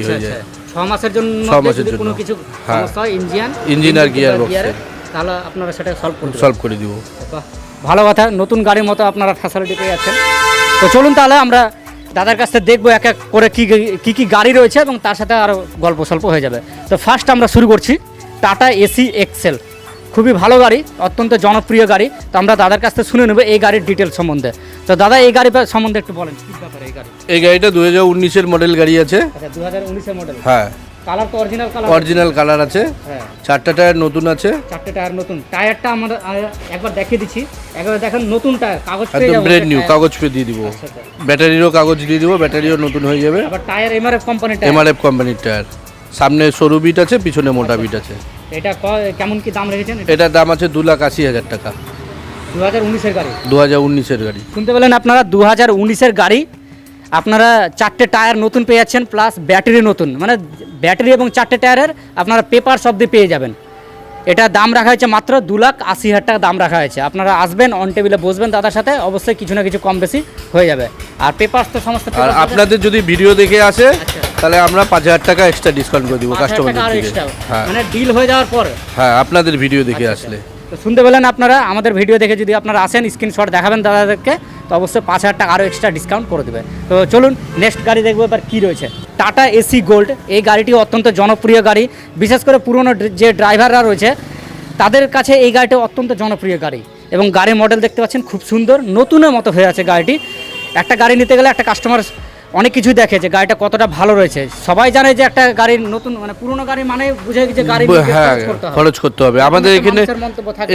হয়ে যায়। 6 মাসের জন্য 6 মাসের যদি জন্য। কোনো কিছু হ্যাঁ। সমস্যা হয় ইঞ্জিন আর গিয়ার বক্সে তাহলে আপনারা সেটা সলভ করে দিব। বাহ, ভালো কথা, নতুন গাড়ির মতো আপনারা ফ্যাসিলিটি পেয়ে যাচ্ছেন। তো চলুন তাহলে আমরা দাদার কাছ থেকে দেখবো এক এক করে কি গাড়ি রয়েছে এবং তার সাথে আরও গল্প স্বল্প হয়ে যাবে। তো ফার্স্ট আমরা শুরু করছি টাটা এসি এক্সেল, খুবই ভালো গাড়ি, অত্যন্ত জনপ্রিয় গাড়ি। তো আমরা দাদার কাছ থেকে শুনে নেবো এই গাড়ির ডিটেল সম্বন্ধে। তো দাদা এই গাড়ি সম্বন্ধে একটু বলেন, কী ব্যাপারে এই গাড়ি? এই গাড়িটা 2019-এর মডেল গাড়ি আছে। আচ্ছা, 2019-এর মডেল। হ্যাঁ, কালার তো অরিজিনাল কালার আছে। হ্যাঁ, 4টা টায়ার নতুন আছে। 4টে টায়ার নতুন। টায়ারটা আমরা একবার দেখিয়ে দিচ্ছি, একবার দেখেন নতুন টায়ার, কাগজ পেয়ে একদম যাবো। ব্র্যান্ড নিউ, কাগজ পেয়ে দিয়ে দিব। ব্যাটারিরও কাগজ দিয়ে দিব, ব্যাটারিও নতুন হয়ে যাবে। আবার টায়ার এমআরএফ কোম্পানির টায়ার। এমআরএফ কোম্পানির টায়ার, সামনে সরু বিট আছে, পিছনে মোটা বিট আছে। এটা কেমন কি দাম রেখেছেন? এটার দাম আছে 2,80,000 টাকা। 2019-এর গাড়ি। 2019-এর গাড়ি। শুনতে পেলেন আপনারা, 2019-এর গাড়ি। আপনারা 4টে টায়ার নতুন পেয়ে যাচ্ছেন, প্লাস ব্যাটারি নতুন, মানে ব্যাটারি এবং 4টে টায়ারের আপনারা পেপার সব দিয়ে পেয়ে যাবেন। এটা দাম রাখা হয়েছে মাত্র 2,80,000 টাকা দাম রাখা হয়েছে। আপনারা আসবেন, অন টেবিলে বসবেন দাদার সাথে, অবশ্যই কিছু না কিছু কম বেশি হয়ে যাবে। আর পেপারস তো সমস্ত আর আপনাদের যদি ভিডিও দেখে আসে আচ্ছা। তাহলে আমরা 5,000 টাকা এক্সট্রা ডিসকাউন্ট করে দিব 5,000 টাকা কাস্টমারদের আর থেকে। extra, হ্যাঁ মানে ডিল হয়ে যাওয়ার পর। হ্যাঁ, আপনাদের ভিডিও দেখে আসলে। তো শুনতে পেলেন আপনারা, আমাদের ভিডিও দেখে যদি আপনারা আসেন, স্ক্রিনশট দেখাবেন দাদাদেরকে, তো অবশ্যই 5,000 টাকা আরও এক্সট্রা ডিসকাউন্ট করে দেবে। তো চলুন নেক্সট গাড়ি দেখবো এবার কী রয়েছে। টাটা এসি গোল্ড, এই গাড়িটি অত্যন্ত জনপ্রিয় গাড়ি, বিশেষ করে পুরনো যে ড্রাইভাররা রয়েছে তাদের কাছে এই গাড়িটা অত্যন্ত জনপ্রিয় গাড়ি। এবং গাড়ির মডেল দেখতে পাচ্ছেন খুব সুন্দর, নতুনের মতো হয়ে আছে গাড়িটি। একটা গাড়ি নিতে গেলে একটা কাস্টমার অনেক কিছুই দেখে যে গাড়িটা কতটা ভালো রয়েছে। সবাই জানে যে একটা গাড়ির নতুন, মানে পুরনো গাড়ি মানে বুঝে যে গাড়ি হ্যাঁ, খরচ করতে হবে। আমাদের এখানে মানুষের মন্তব্য থাকে।